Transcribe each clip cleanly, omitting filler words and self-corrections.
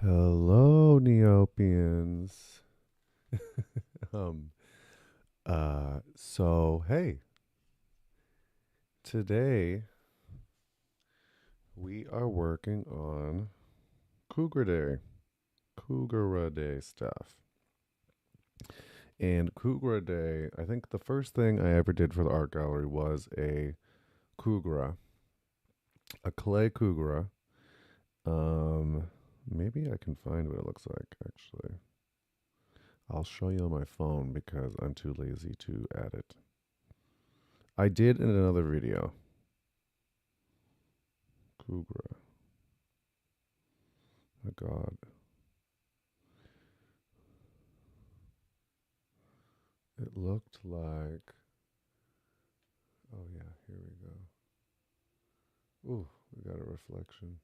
Hello, Neopians. um, hey, today we are working on Kougra Day, Kougra Day stuff. And Kougra Day, I think the first thing I ever did for the art gallery was a Kougra, a clay Kougra. Um, Maybe I can find what it looks like, actually. I'll show you on my phone because I'm too lazy to add it. I did in another video. Kougra. My God. It looked like. Oh, yeah, here we go. Ooh, we got a reflection.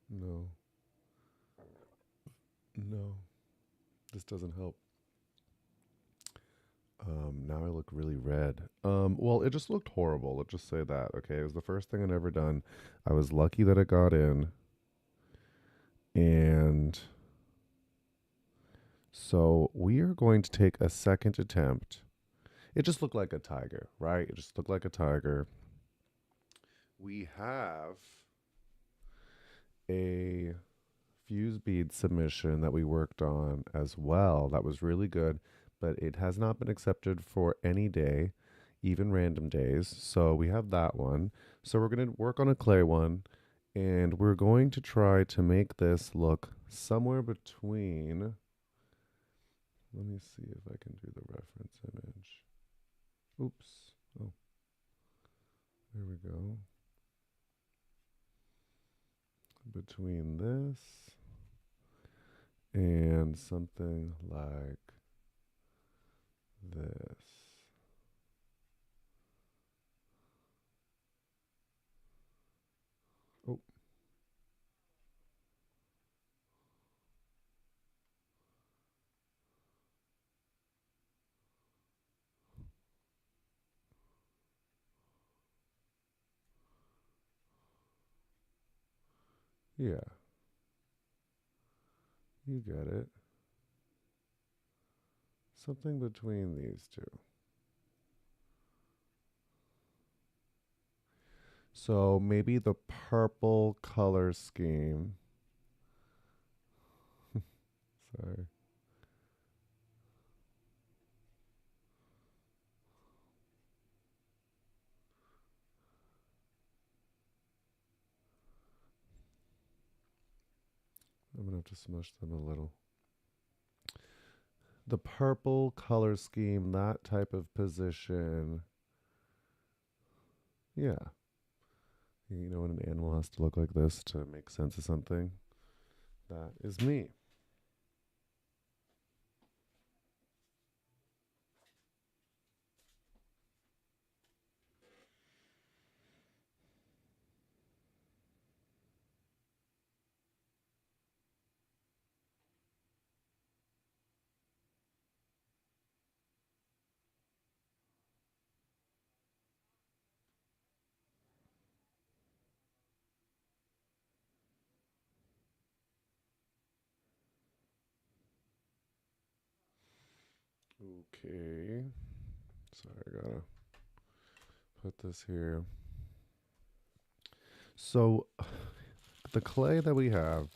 No, no, this doesn't help. Now I look really red. Well, it just looked horrible. Let's just say that, okay? It was the first thing I'd ever done. I was lucky that it got in. And so we are going to take a second attempt. It just looked like a tiger, right? It just looked like a tiger. We have a fuse bead submission that we worked on as well. That was really good, but it has not been accepted for any day, even random days. So we have that one. So we're going to work on a clay one, and we're going to try to make this look somewhere between. Let me see if I can do the reference image. Oops. Oh, there we go. Between this and something like this. Oh, yeah, you get it. Something between these two. So maybe the purple color scheme. Sorry. I'm going to have to smush them a little. The purple color scheme, that type of position. Yeah. You know when an animal has to look like this to make sense of something? That is me. Okay. Sorry, I gotta put this here. So, the clay that we have,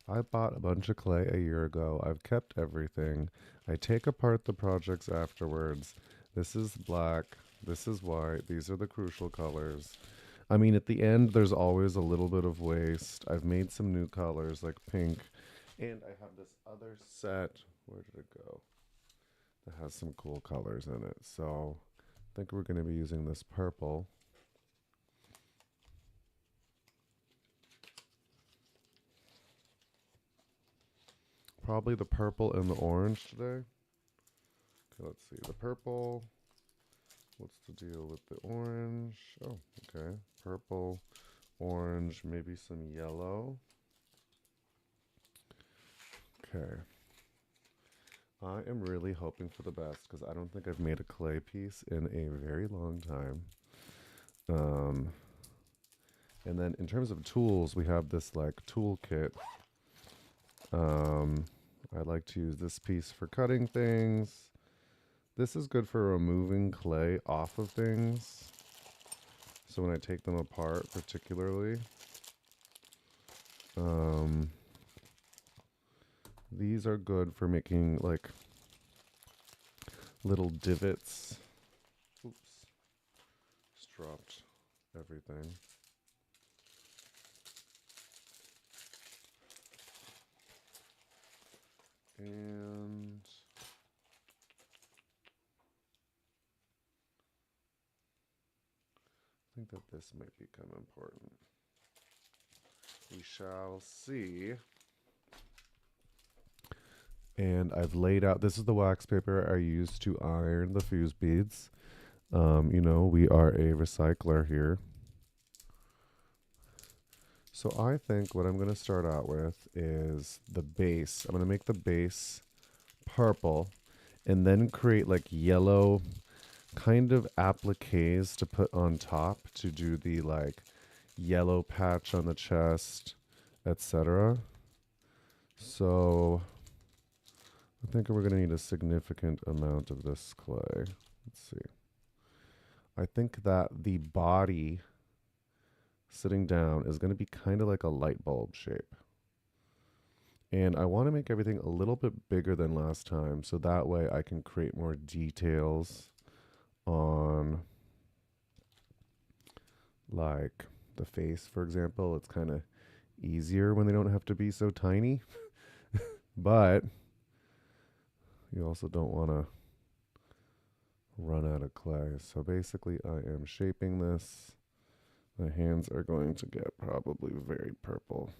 I bought a bunch of clay a year ago. I've kept everything. I take apart the projects afterwards. This is black. This is white. These are the crucial colors. I mean, at the end, there's always a little bit of waste. I've made some new colors like pink. And I have this other set. Where did it go? That has some cool colors in it. So I think we're going to be using this purple. Probably the purple and the orange today. Okay, let's see. The purple. What's the deal with the orange? Oh, okay. Purple, orange, maybe some yellow. Okay. I am really hoping for the best because I don't think I've made a clay piece in a very long time. Um, And then in terms of tools, we have this like toolkit. I like to use this piece for cutting things. This is good for removing clay off of things. So when I take them apart, particularly, these are good for making like little divots. Oops, just dropped everything. And I think that this might become important. We shall see. And I've laid out, this is the wax paper I used to iron the fuse beads. You know, we are a recycler here. So I think what I'm going to start out with is the base. I'm going to make the base purple and then create like yellow kind of appliques to put on top to do the like yellow patch on the chest, etc. So I think we're going to need a significant amount of this clay. Let's see. I think that the body sitting down is going to be kind of like a light bulb shape. And I want to make everything a little bit bigger than last time, so that way I can create more details on like the face, for example. It's kind of easier when they don't have to be so tiny. But you also don't want to run out of clay. So basically I am shaping this. My hands are going to get probably very purple.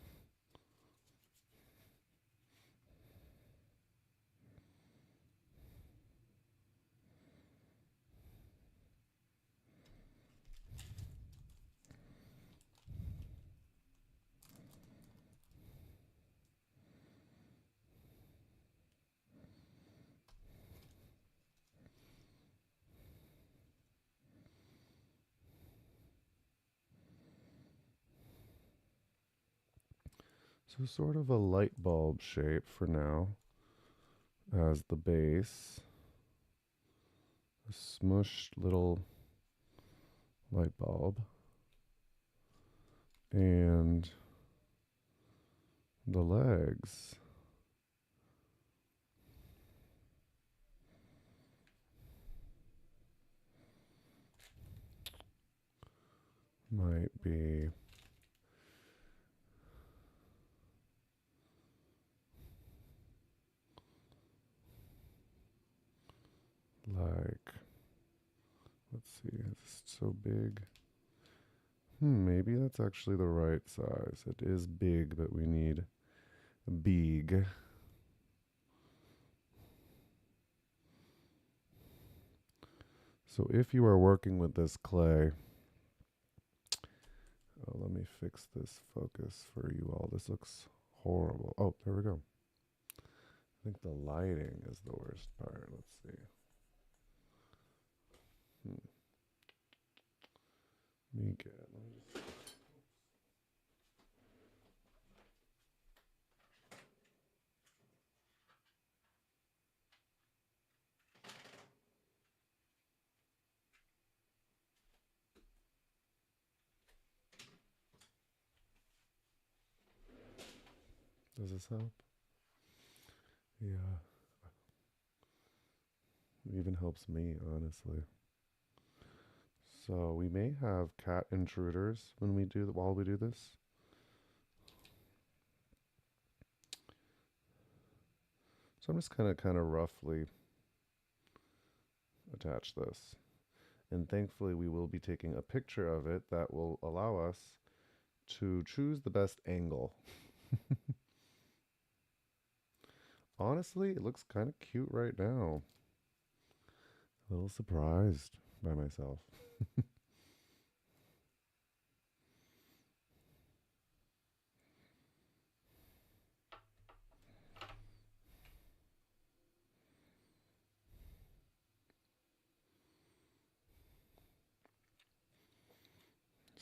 So sort of a light bulb shape for now as the base. A smushed little light bulb. And the legs might be like, let's see, it's so big. Maybe that's actually the right size. It is big, but we need big. So if you are working with this clay, let me fix this focus for you all. This looks horrible. Oh, there we go. I think the lighting is the worst part. Let's see. Let me just Does this help? Yeah. It even helps me, honestly. So we may have cat intruders when we do while we do this. So I'm just kind of roughly attach this. And thankfully we will be taking a picture of it that will allow us to choose the best angle. Honestly, it looks kind of cute right now. A little surprised by myself.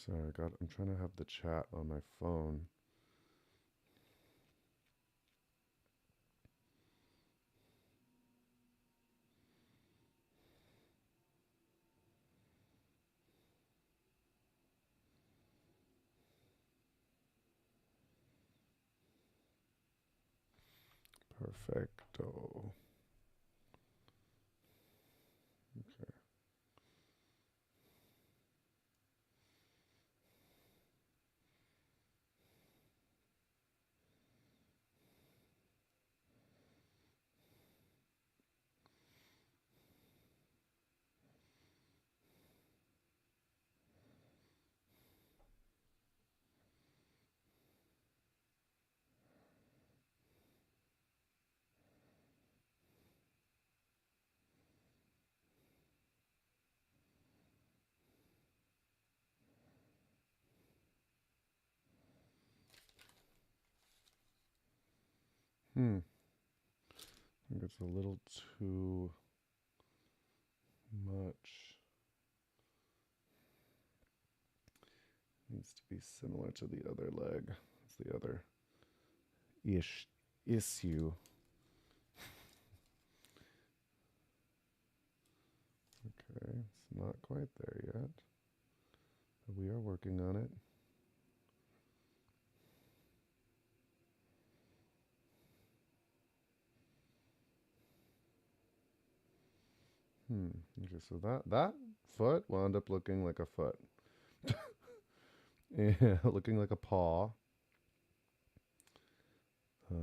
Sorry, I'm trying to have the chat on my phone. Perfecto. Okay. I think it's a little too much. Needs to be similar to the other leg. It's the other issue. Okay, it's not quite there yet, but we are working on it. Okay, so that foot wound up looking like a foot. Yeah, looking like a paw. I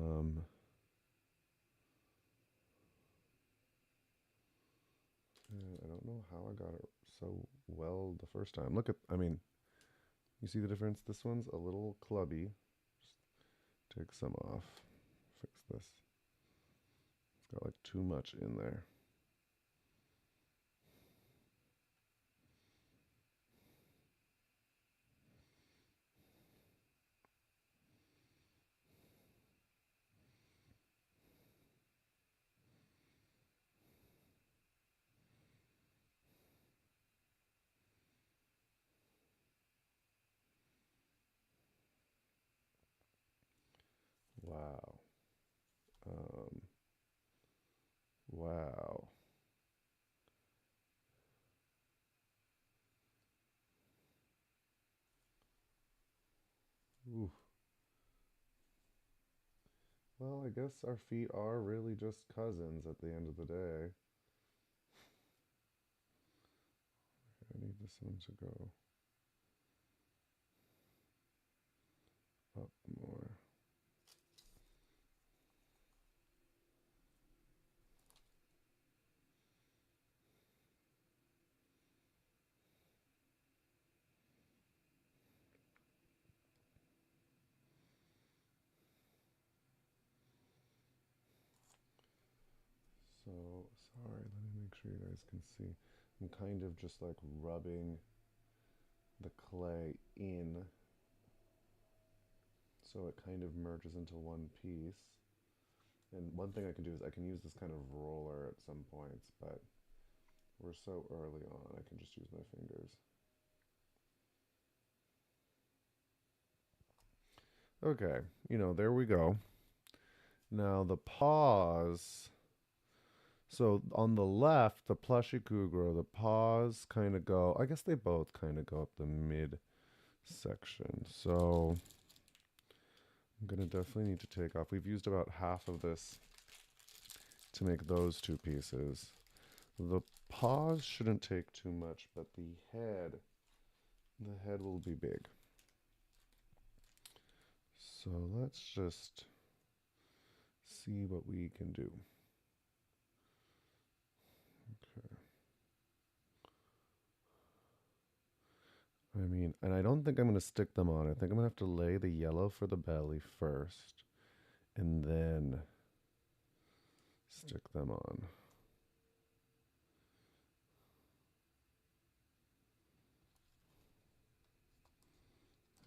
don't know how I got it so well the first time. Look at, I mean, you see the difference? This one's a little clubby. Just take some off. Fix this. It's got like too much in there. Wow. Wow. Ooh. Well, I guess our feet are really just cousins at the end of the day. I need this one to go up more. So, sorry, let me make sure you guys can see. I'm kind of just like rubbing the clay in so it kind of merges into one piece. And one thing I can do is I can use this kind of roller at some points, but we're so early on, I can just use my fingers. Okay, there we go. Now the paws. So on the left, the Plushie Kougra, the paws kind of go, I guess they both kind of go up the mid section. So I'm going to definitely need to take off. We've used about half of this to make those two pieces. The paws shouldn't take too much, but the head will be big. So let's just see what we can do. Okay. I mean, and I don't think I'm going to stick them on. I think I'm going to have to lay the yellow for the belly first and then stick them on.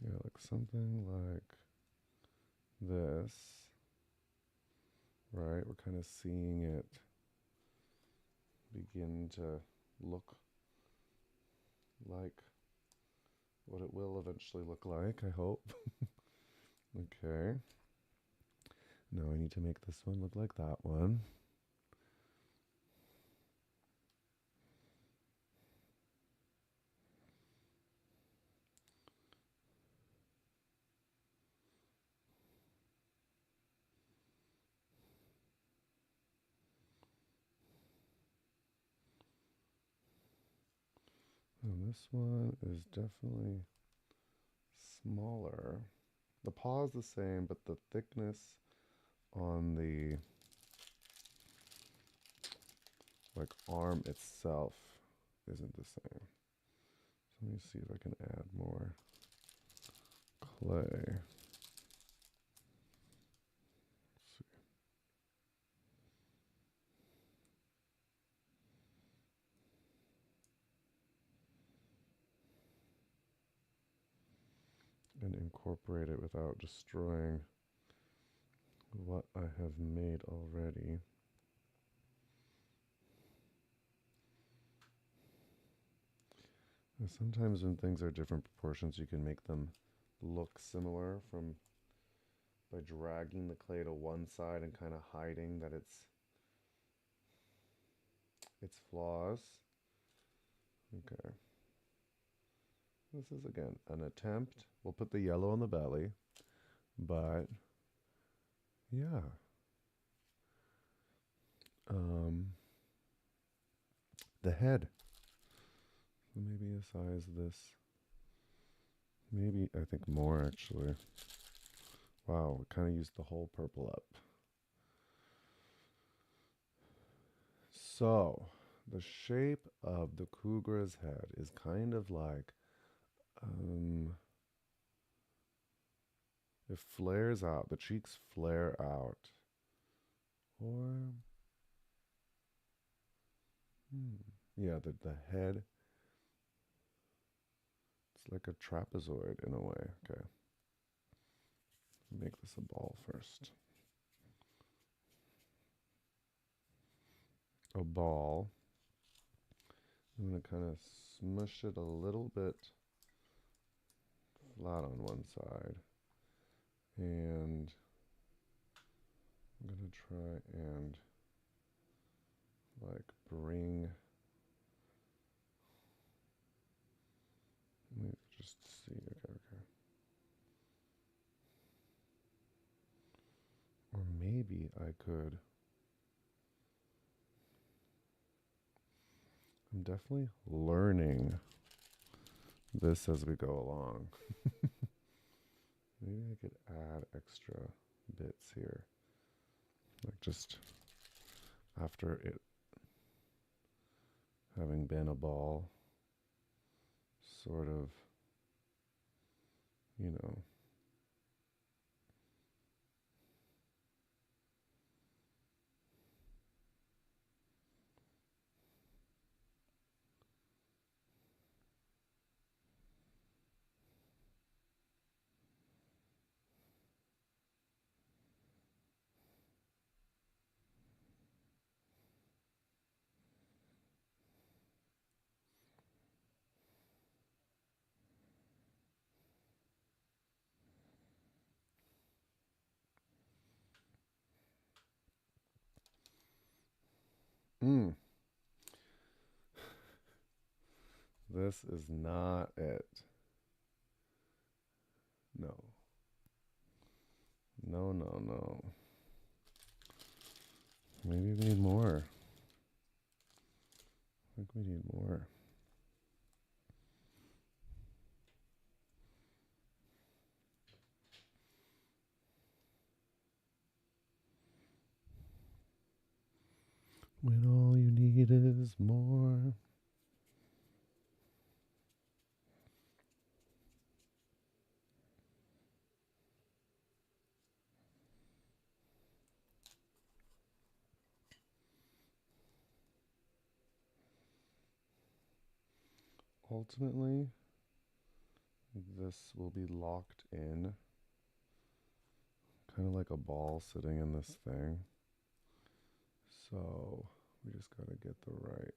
Yeah, like something like this, right? We're kind of seeing it begin to look like what it will eventually look like, I hope. Okay. Now I need to make this one look like that one. And this one is definitely smaller. The paw is the same, but the thickness on the arm itself isn't the same. So let me see if I can add more clay. Let's see. And incorporate it without destroying what I have made already. And sometimes when things are different proportions, you can make them look similar by dragging the clay to one side and kind of hiding that it's flaws. Okay. This is again an attempt. We'll put the yellow on the belly, but yeah. The head. So maybe a size this. Maybe, I think more actually. Wow, we kind of used the whole purple up. So, the shape of the Kougra's head is kind of like, it flares out, the cheeks flare out. Or, yeah, the head, it's like a trapezoid in a way. Okay. Make this a ball first. A ball. I'm going to kind of smush it a little bit flat on one side. And I'm going to try and like bring, let me just see, okay. Or maybe I could, I'm definitely learning this as we go along. Maybe I could add extra bits here. Like just after it having been a ball, sort of, you know. This is not it. No. No. Maybe we need more. I think we need more. When all you need is more. Ultimately, this will be locked in, kind of like a ball sitting in this thing. So we just got to get the right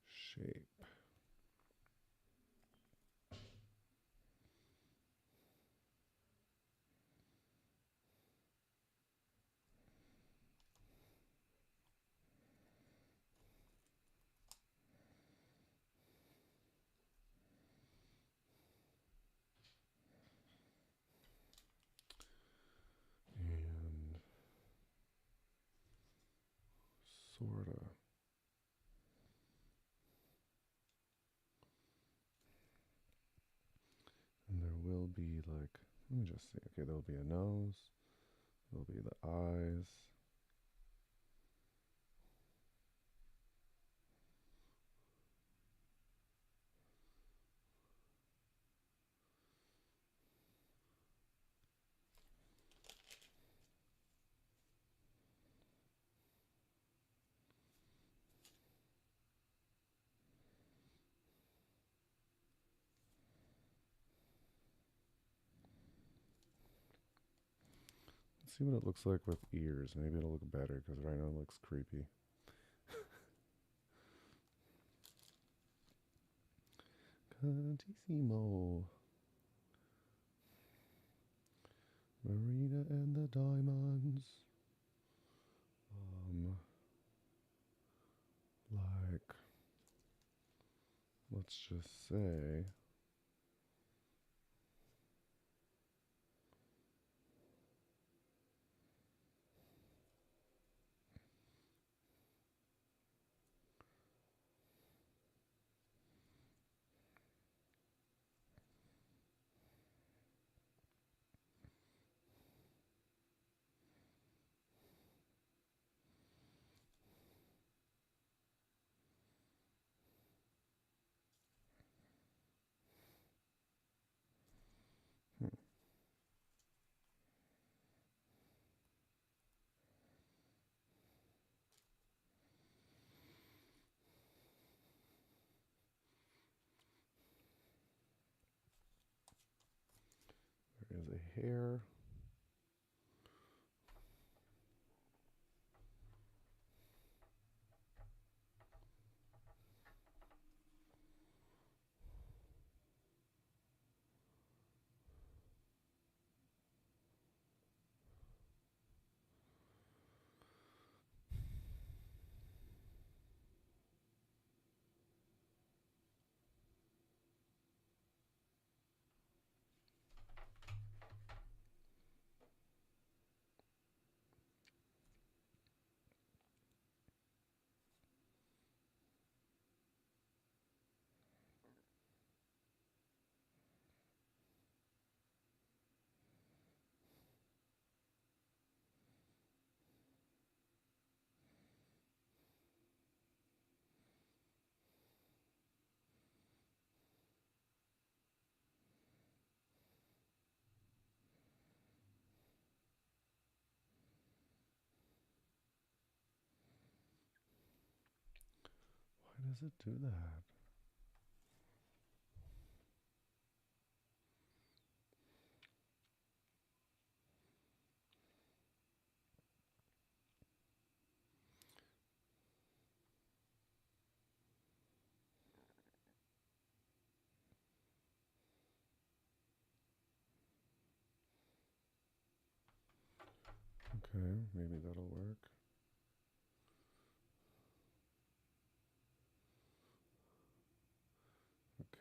shape. sorta. And there will be like, let me just see. Okay, there'll be a nose. There'll be the eyes. Let's see what it looks like with ears. Maybe it'll look better because right now it looks creepy. Cantissimo. Marina and the Diamonds. Like, let's just say, there is a hair. Why does it do that? Okay, maybe that'll work.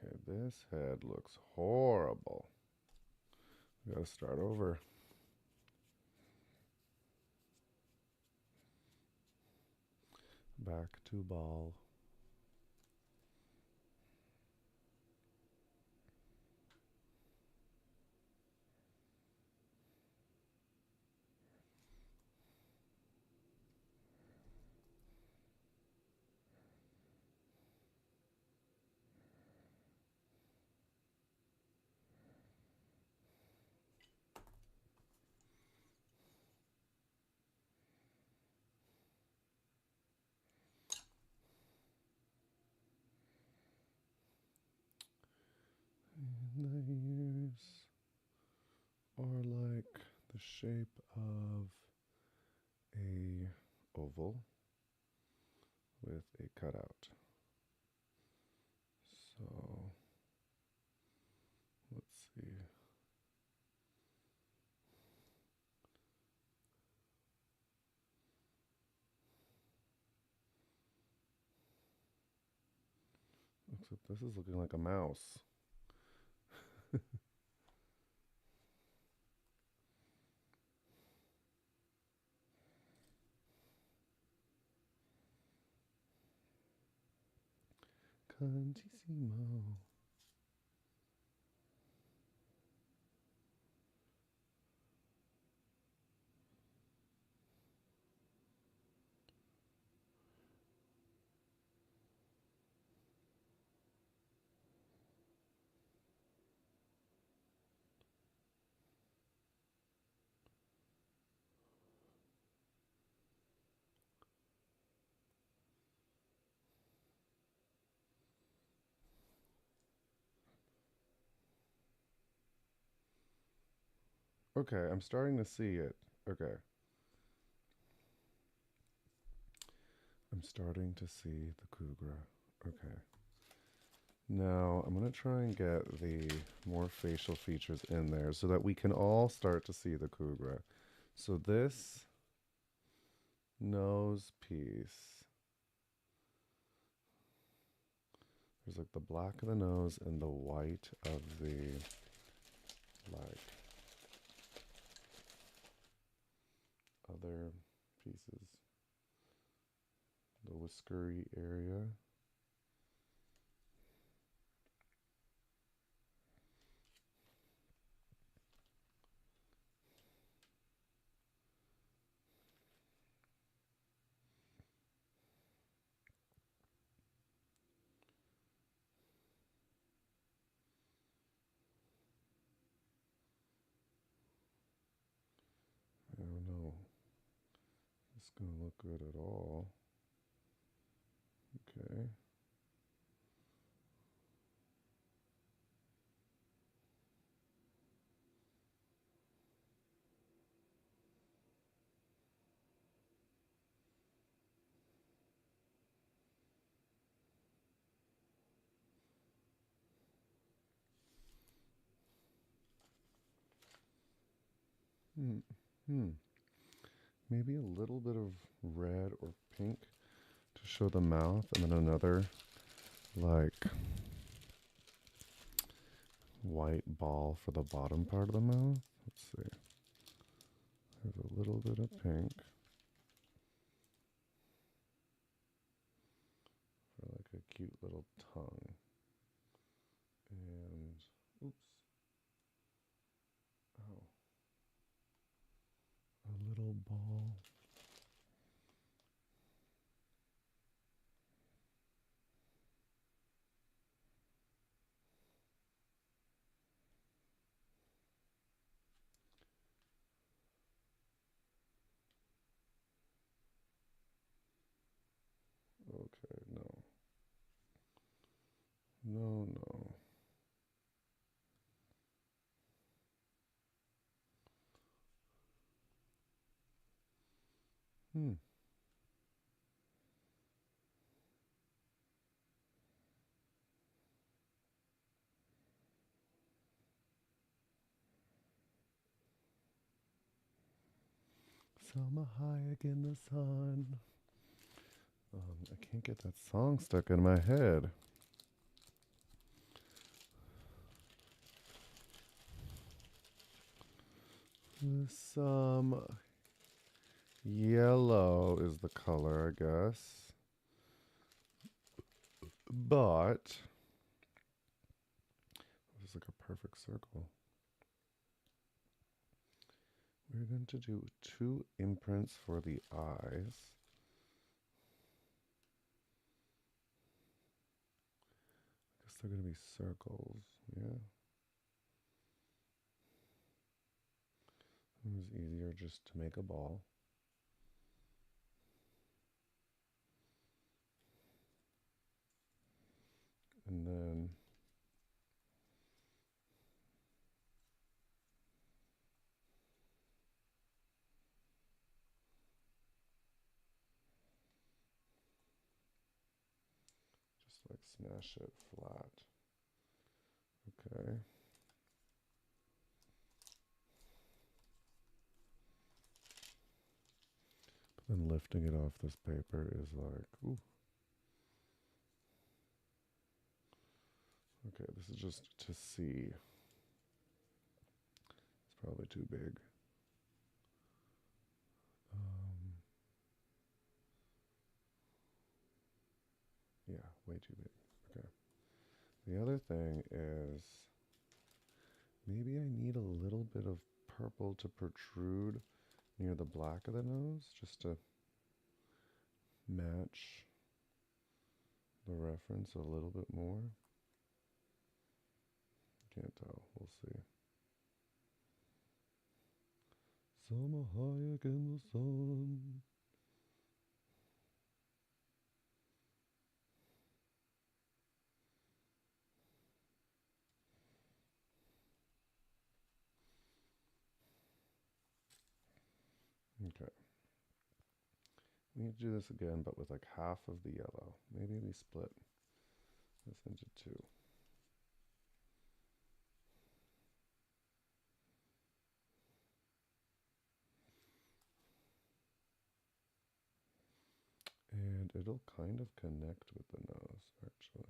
Okay, this head looks horrible. We gotta start over. Back to ball. And the ears are like the shape of a oval with a cutout. So let's see. Except this is looking like a mouse. Tantissimo. Okay, I'm starting to see it. Okay. I'm starting to see the Kougra. Okay. Now, I'm going to try and get the more facial features in there so that we can all start to see the Kougra. So this nose piece, there's like the black of the nose and the white of the, like, other pieces. The whiskery area. I don't know. It's gonna look good at all. Okay. Hmm. Hmm. Maybe a little bit of red or pink to show the mouth, and then another like white ball for the bottom part of the mouth. Let's see. There's a little bit of pink for like a cute little tongue. And oops. Oh. A little ball. Okay, no. No, no. Hmm. Summer high in the sun. I can't get that song stuck in my head. Some yellow is the color, I guess. But this is like a perfect circle. We're going to do 2 imprints for the eyes. I guess they're going to be circles, yeah. It was easier just to make a ball. And then just like smash it flat. Okay. But then lifting it off this paper is like, ooh. Okay, this is just to see. It's probably too big. Yeah, way too big. Okay. The other thing is maybe I need a little bit of purple to protrude near the black of the nose just to match the reference a little bit more. Can't tell. We'll see. Summer high in the sun. Okay. We need to do this again, but with like half of the yellow. Maybe we split this into two. And it'll kind of connect with the nose, actually.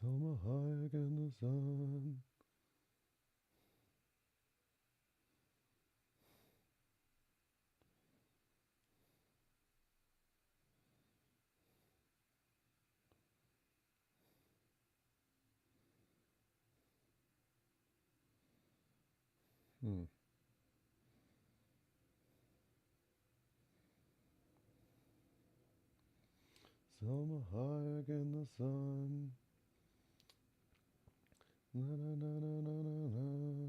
Summer high in the sun. Summer high in the sun. Na na na na na na na.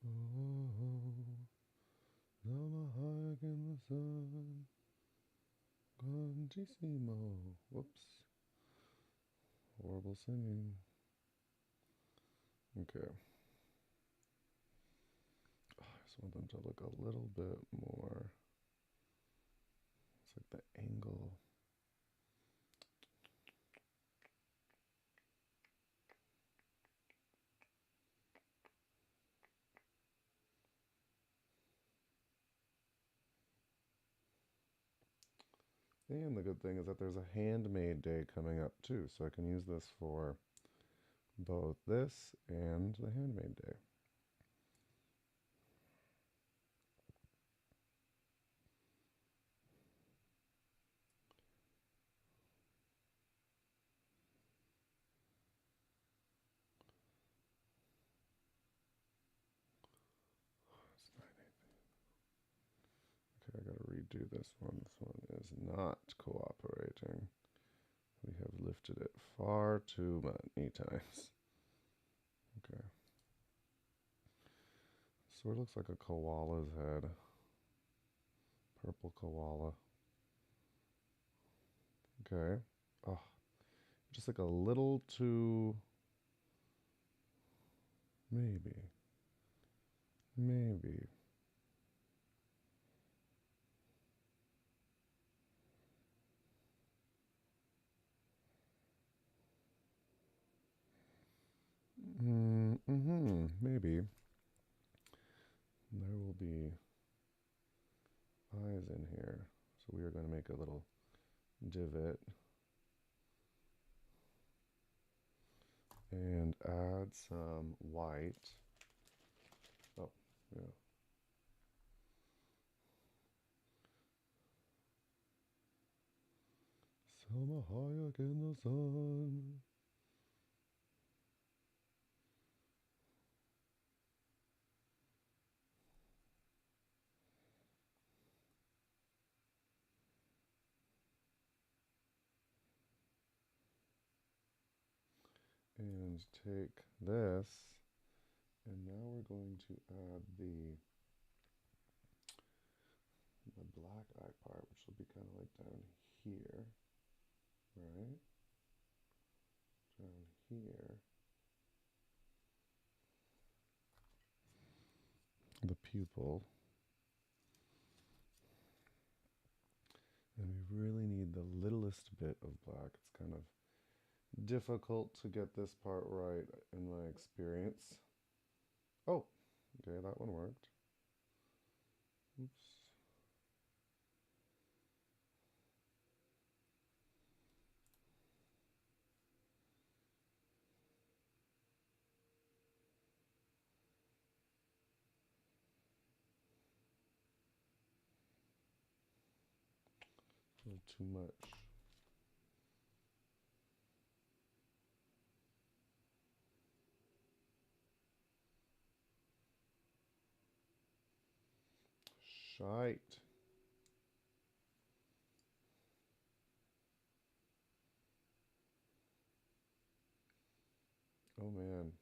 Oh, summer high in the sun. Grandissimo. Whoops. Horrible singing. Okay. Oh, I just want them to look a little bit more. It's like the angle. And the good thing is that there's a handmade day coming up too, so I can use this for both this and the handmade day. Okay, I gotta redo this one. This one is not cooperating. We have lifted it far too many times. Okay. Sort of looks like a koala's head. Purple koala. Okay. Oh, just like a little too. Maybe. Maybe. Maybe. There will be eyes in here. So we are going to make a little divot and add some white. Oh, yeah. Summer high in the sun. And take this, and now we're going to add the black eye part, which will be kind of like down here, right? Down here. The pupil. And we really need the littlest bit of black. It's kind of difficult to get this part right in my experience. Oh, okay, that one worked. Oops. A little too much. Shite. Oh man,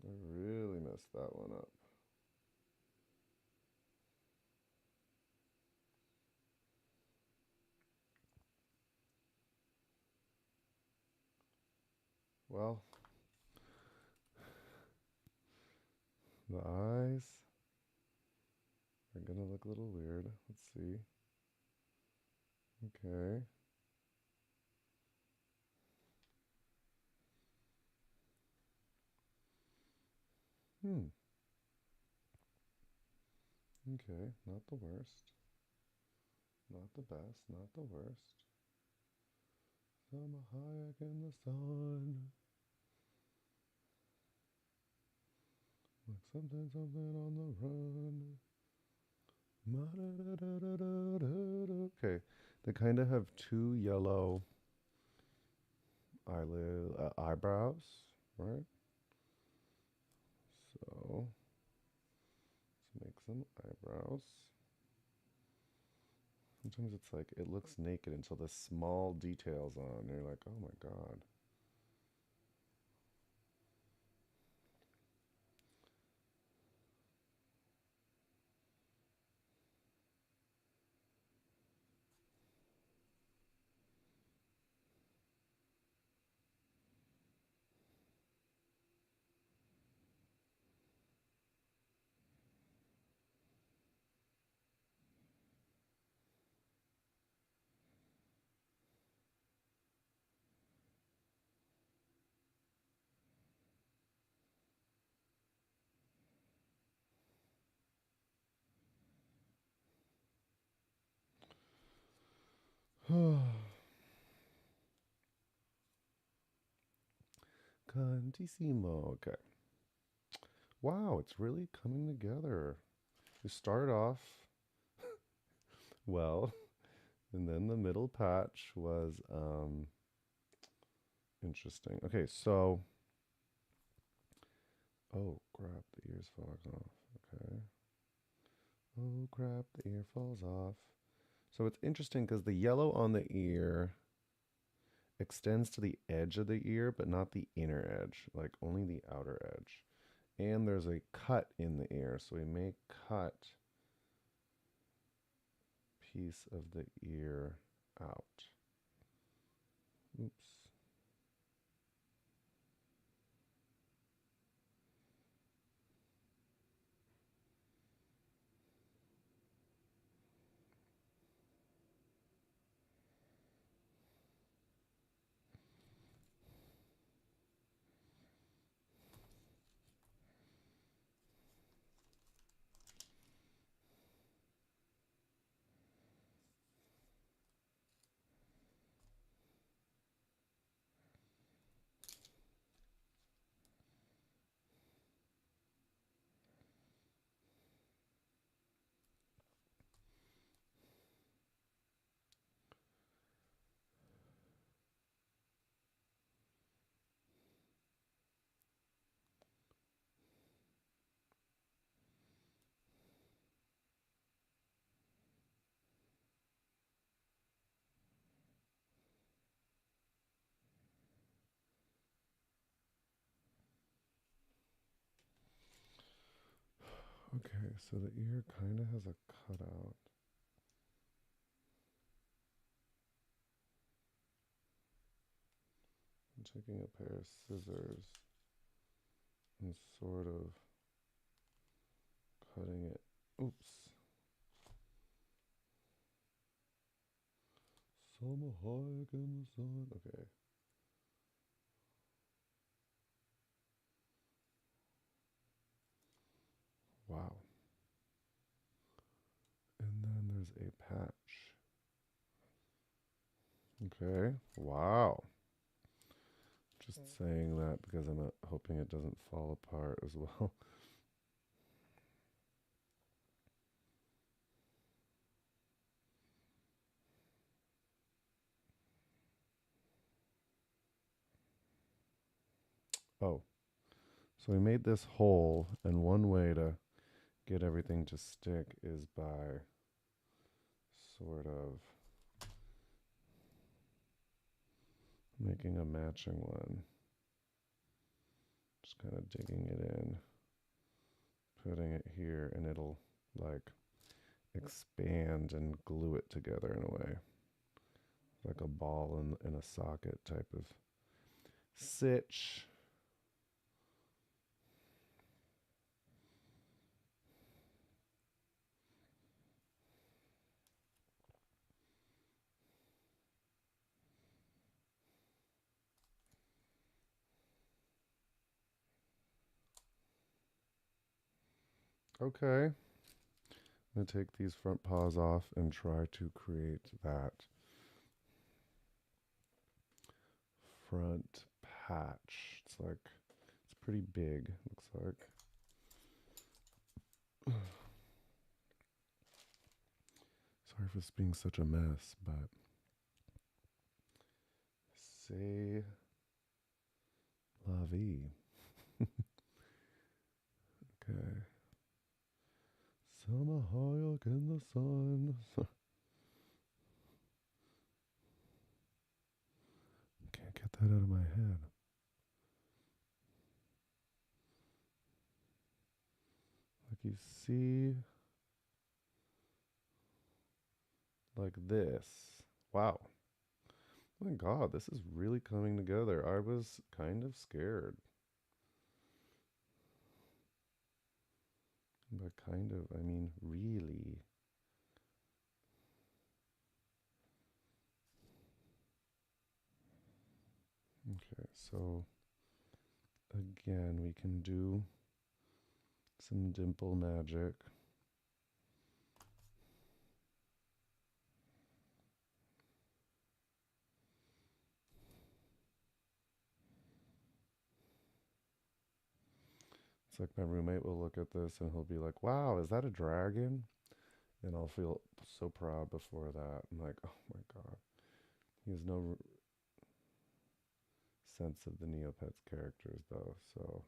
I really messed that one up. Well, the eyes are gonna look a little weird. Let's see. Okay. Hmm. Okay, not the worst. Not the best, not the worst. Summer high in the sun. Like something, something on the run. Okay, they kind of have two yellow eyebrows, right? So let's make some eyebrows. Sometimes it's like it looks naked until the small details on. And you're like, oh my god. Cantissimo. Okay. Wow, it's really coming together. You start off well, and then the middle patch was interesting. Okay, so oh crap, the ear's falling off. Okay. Oh crap, the ear falls off. So it's interesting because the yellow on the ear extends to the edge of the ear, but not the inner edge, like only the outer edge. And there's a cut in the ear, so we may cut piece of the ear out. Oops. Okay, so the ear kind of has a cutout. I'm taking a pair of scissors and sort of cutting it. Oops. Summer hike in the sun. Okay. Wow. And then there's a patch. Okay. Wow. Just saying that because I'm hoping it doesn't fall apart as well. Oh, so we made this hole, and one way to get everything to stick is by sort of making a matching one. Just kind of digging it in, putting it here, and it'll like expand and glue it together in a way. Like a ball in a socket type of sitch. Okay. I'm going to take these front paws off and try to create that front patch. It's pretty big, looks like. Sorry for this being such a mess, but c'est la vie. Okay. Summer hike in the sun. Can't get that out of my head. Like you see, like this. Wow. Oh my God, this is really coming together. I was kind of scared. But kind of, I mean, really. Okay, so again, we can do some dimple magic. It's like my roommate will look at this and he'll be like, wow, is that a dragon? And I'll feel so proud before that. I'm like, oh my God. He has no sense of the Neopets characters though, so.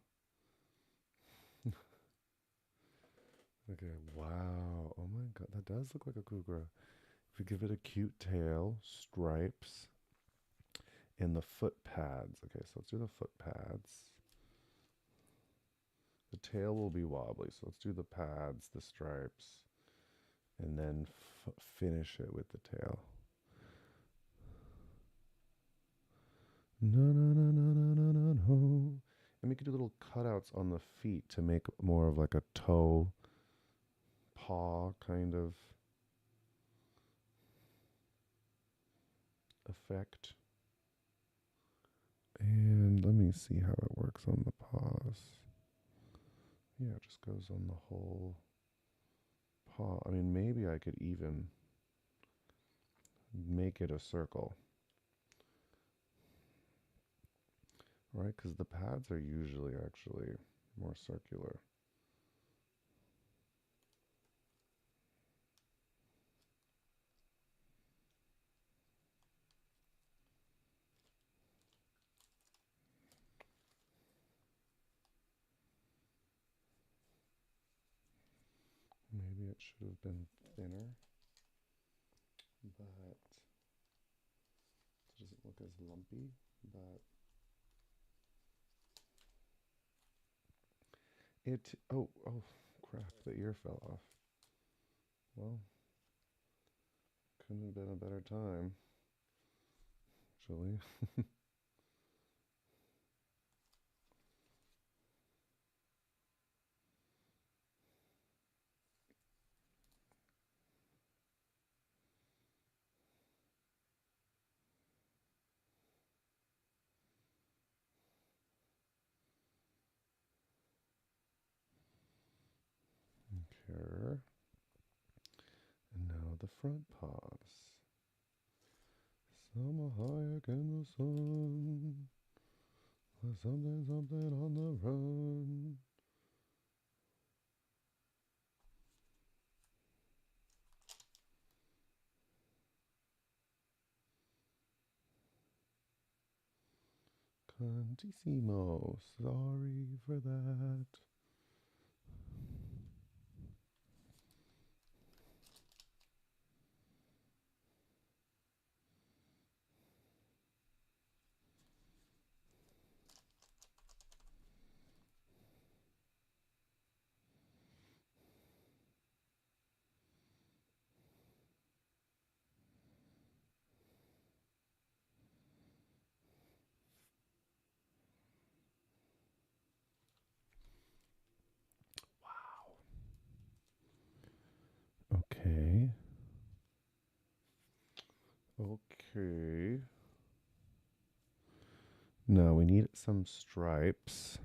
Okay, wow. Oh my God, that does look like a Kougra. If we give it a cute tail, stripes, and the foot pads. Okay, so let's do the foot pads. The tail will be wobbly, so let's do the pads, the stripes, and then finish it with the tail. No, no, no, no, no, no, no, no. And we could do little cutouts on the feet to make more of like a toe, paw kind of effect. And let me see how it works on the paws. Yeah, it just goes on the whole paw. I mean, maybe I could even make it a circle. Right? Because the pads are usually actually more circular. Maybe it should have been thinner, but it doesn't look as lumpy, but oh crap, the ear fell off. Well, couldn't have been a better time, actually. the front paws. Some are higher than the sun. There's something, something on the run. Cantissimo, sorry for that. Okay. Okay. Now we need some stripes.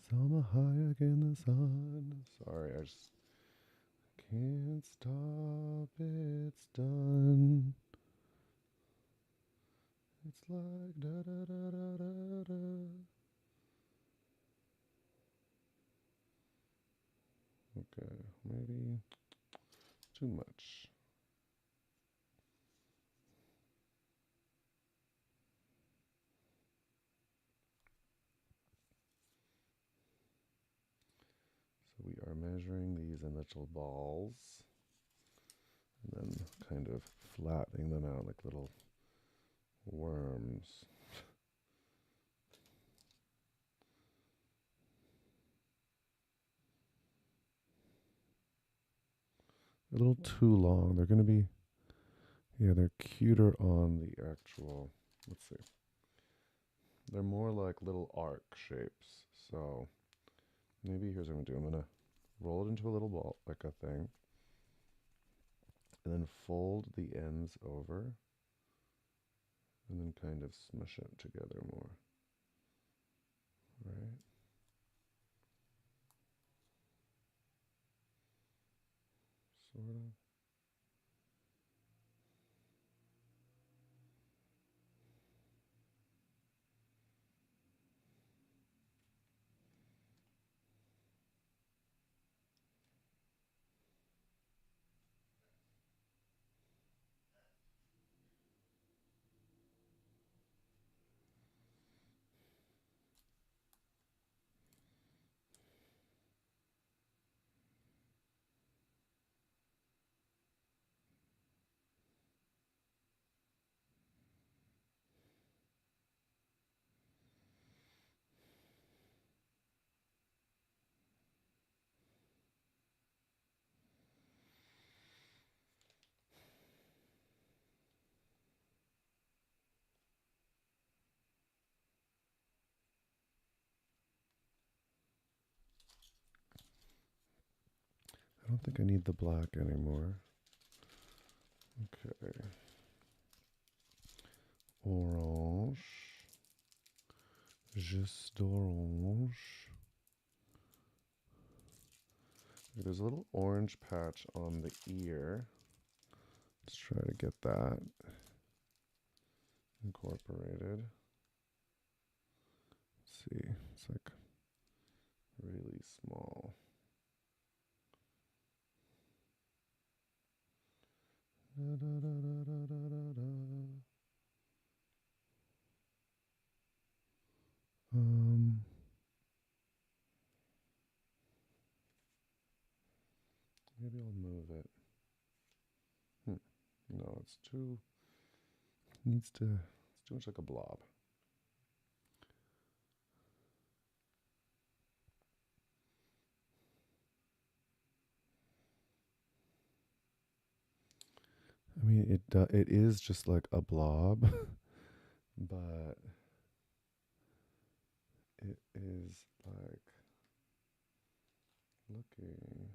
Some are higher than the sun. Sorry, I just can't stop. It's done. It's like da da da da da da. Okay, maybe too much. So we are measuring these in little balls and then kind of flattening them out like little worms. A little too long. They're going to be, yeah, they're cuter on the actual, let's see. They're more like little arc shapes. So maybe here's what I'm going to do. I'm going to roll it into a little ball, like a thing, and then fold the ends over, and then kind of smush it together more. Right? Sort of. I don't think I need the black anymore. Okay. Orange. Just orange. There's a little orange patch on the ear. Let's try to get that incorporated. Let's see, it's like really small. Da, da, da, da, da, da, da. Maybe I'll move it. No, it's too, it's too much like a blob. I mean, it is just like a blob, but it is like looking.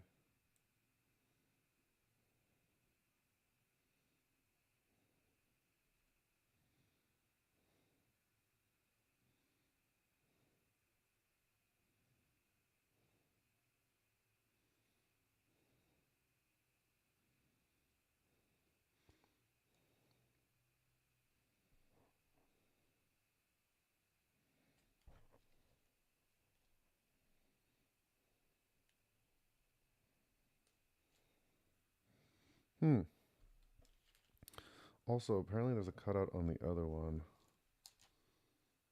Hmm. Also, apparently there's a cutout on the other one.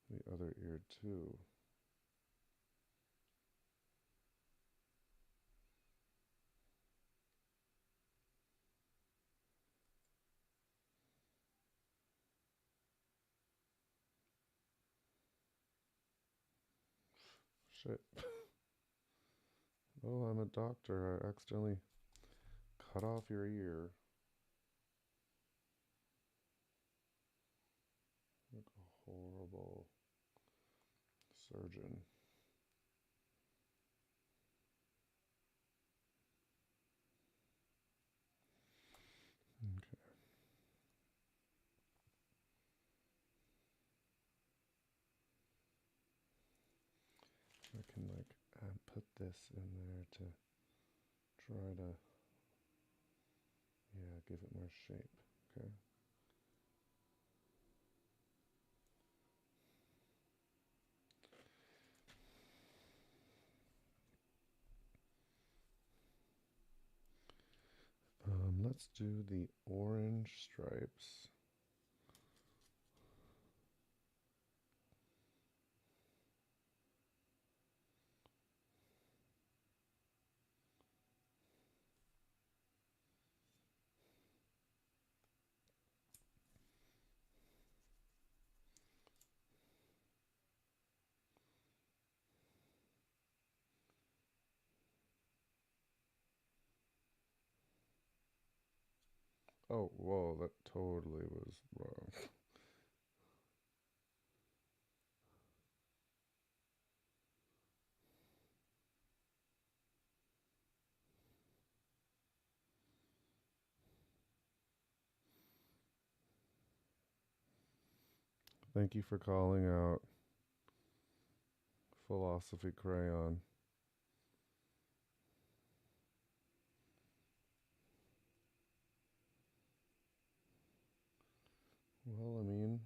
The other ear, too. Shit. Oh, I'm a doctor. I accidentally cut off your ear. Like a horrible surgeon. Okay. I can like put this in there to try to, yeah, give it more shape. Okay. Let's do the orange stripes. Oh, whoa, that totally was wrong. Thank you for calling out Philosophy Crayon. Well, I mean,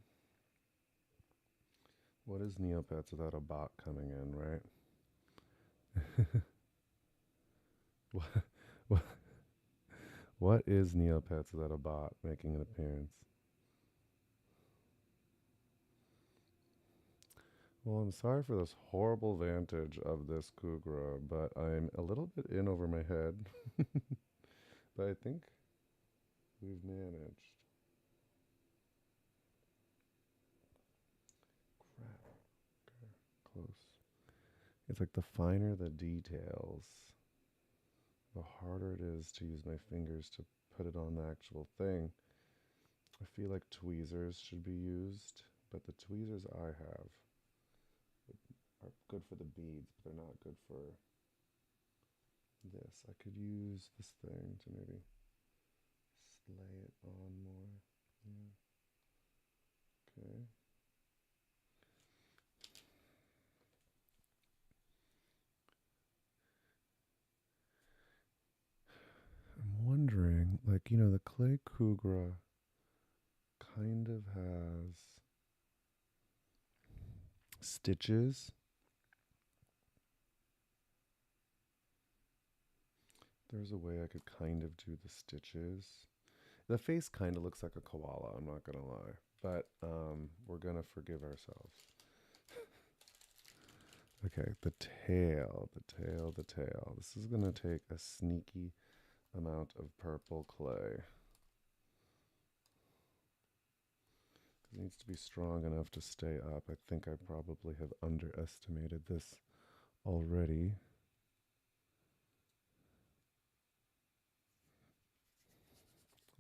what is Neopets without a bot coming in, right? what, what, what is Neopets without a bot making an appearance? Well, I'm sorry for this horrible vantage of this Kougra, but I'm a little bit in over my head. But I think we've managed. Crap. Okay, close. It's like the finer the details, the harder it is to use my fingers to put it on the actual thing. I feel like tweezers should be used, but the tweezers I have are good for the beads, but they're not good for this. I could use this thing to maybe slay it on more. Yeah. Okay. I'm wondering, like, the clay Kougra kind of has stitches. There's a way I could kind of do the stitches. The face kind of looks like a koala, I'm not gonna lie. But we're gonna forgive ourselves. Okay, the tail, the tail, the tail. This is gonna take a sneaky amount of purple clay. It needs to be strong enough to stay up. I think I probably have underestimated this already.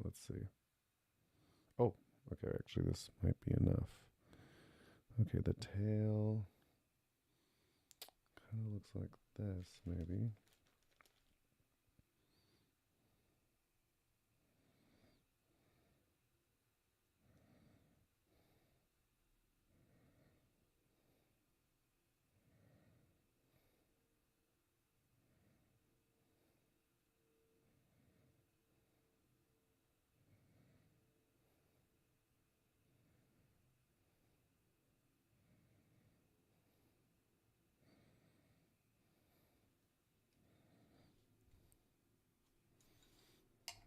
Let's see. Oh, okay, actually this might be enough. Okay, the tail kind of looks like this, maybe.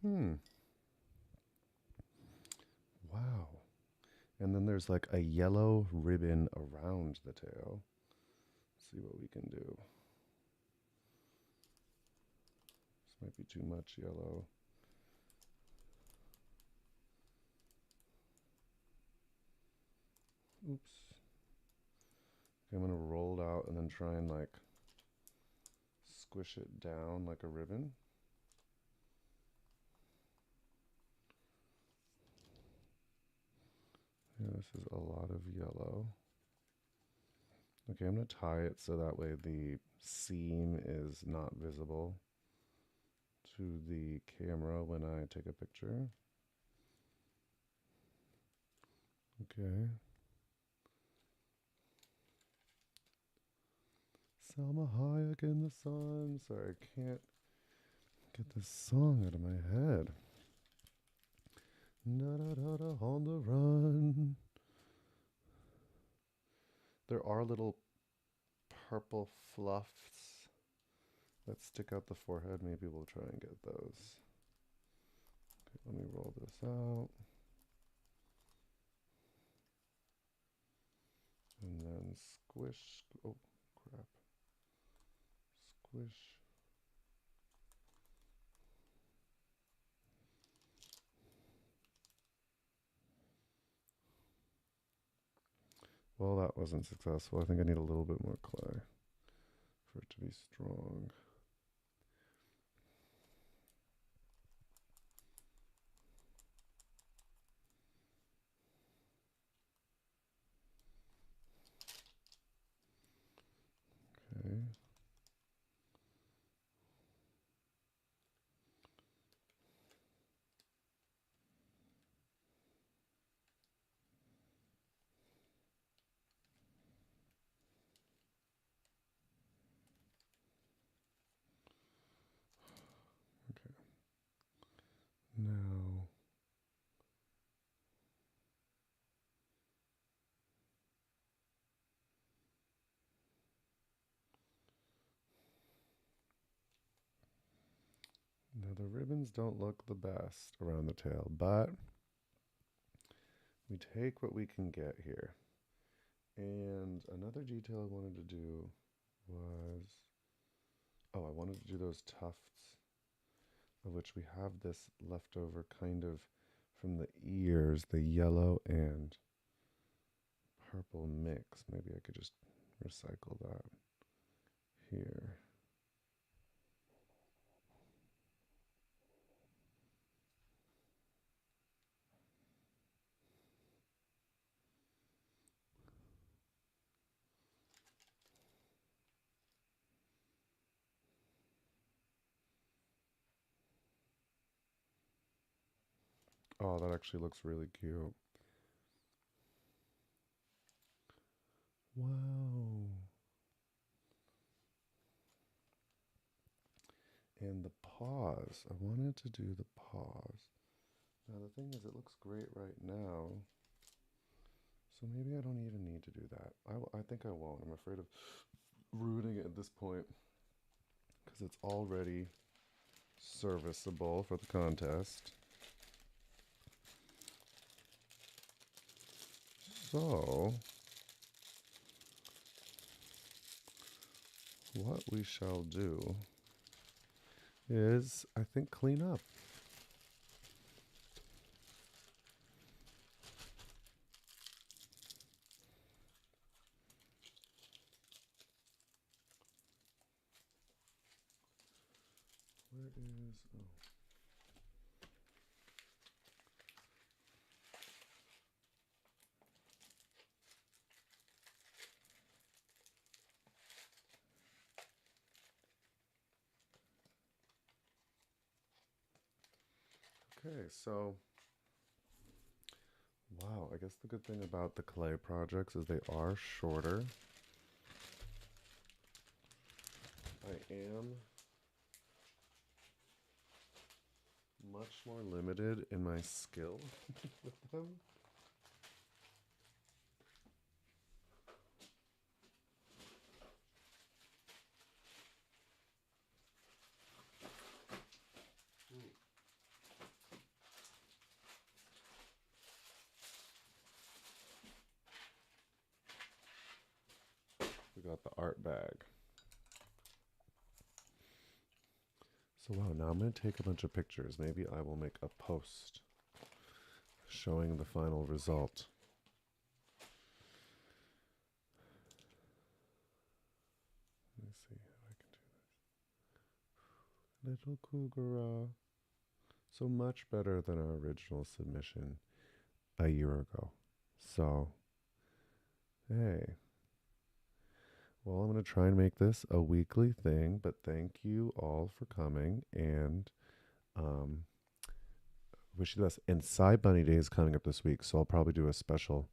Hmm. And then there's like a yellow ribbon around the tail. Let's see what we can do. This might be too much yellow. Oops. Okay, I'm gonna roll it out and then try and like squish it down like a ribbon. Yeah, this is a lot of yellow. Okay, I'm gonna tie it so that way the seam is not visible to the camera when I take a picture. Okay. Salma Hayek in the sun. Sorry, I can't get this song out of my head. Da da da da on the run. There are little purple fluffs that stick out the forehead. Maybe we'll try and get those. Okay, let me roll this out. And then squish. Oh, crap. Squish. Well, that wasn't successful. I think I need a little bit more clay for it to be strong. Okay. Okay. Now, the ribbons don't look the best around the tail, but we take what we can get here. And another detail I wanted to do was, oh, I wanted to do those tufts, of which we have this leftover kind of from the ears, the yellow and purple mix. Maybe I could just recycle that here. Oh, that actually looks really cute. Wow. And the paws. I wanted to do the paws. Now the thing is, it looks great right now. So maybe I don't even need to do that. I think I won't. I'm afraid of ruining it at this point because it's already serviceable for the contest. So, what we shall do is, I think, clean up. Where is, oh. Okay, so, wow, I guess the good thing about the clay projects is they are shorter. I am much more limited in my skill with them. We got the art bag. So wow, now I'm going to take a bunch of pictures. Maybe I will make a post showing the final result. Let me see how I can do this. Little Kougra. So much better than our original submission a year ago. So, hey. Well, I'm going to try and make this a weekly thing, but thank you all for coming, and wish you the best. And Sci Bunny Day is coming up this week, so I'll probably do a special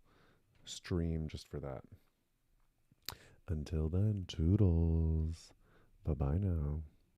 stream just for that. Until then, toodles. Bye-bye now.